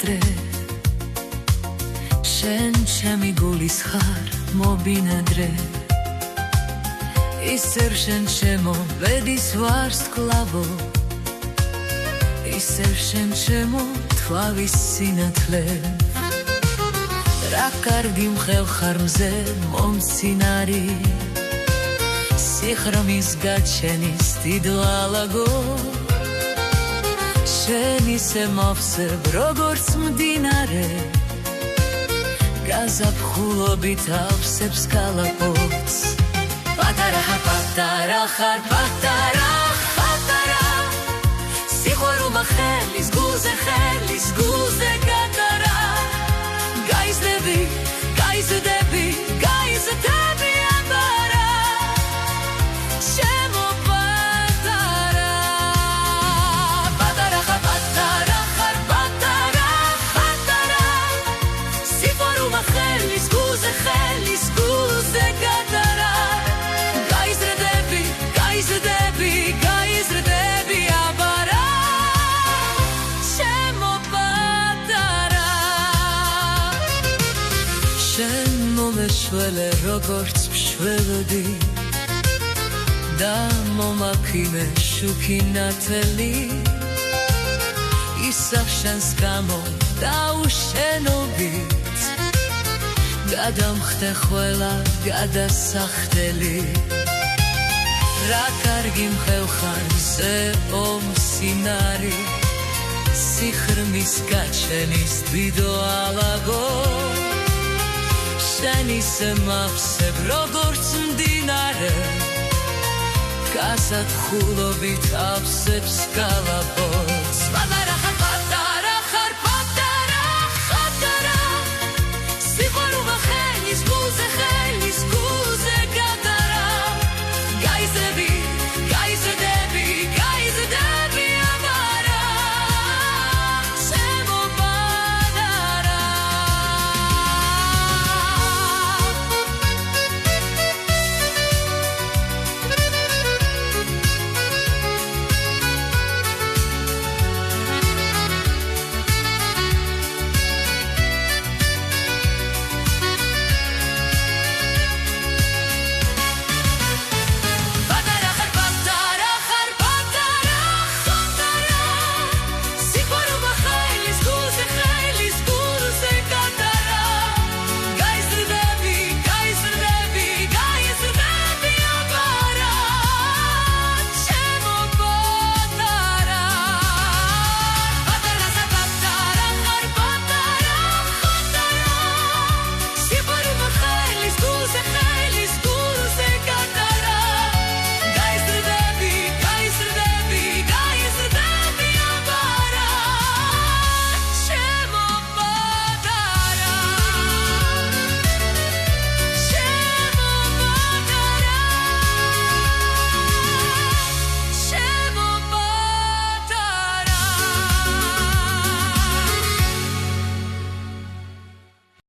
დრო შენ ჩემი გულის ხარ მობინადრე ისევ შენ ჩემო ბედის ვარს კლავო ისევ შენ ჩემო თვალის სინათლე რა კარგი მხევ ხარ მზე მომცინარი სიხრმის გაჩენის დიდვალაგო შენ ისე მოვსებ როგორც მდინარე გაზაფხულობით ავსებს კალაპოტს პატარა ხარ პატარა სიყვარულმა ხელის გულზე გატარა გაიზრდები აბარა ჩემო პატარა ხარ პატარა სიყვარულმა ხელის გულზე გატარა გაიზრდები აბარა ჩემო პატარა შენ მომეშველე როგორც მშველოდი და მომაფინე შუქი ნათელი ისევ შენს გამო დაუშენობით გადამხდე ყველა გადასახდელი რა კარგი მხევ ხარ მზე ომსინარი სიხრმის გაჩენის დიდვალაგო შენ ისე მავსებ როგორც მდინარე გაზაფხულობით ავსებს კალაპოტს პატარა ხარ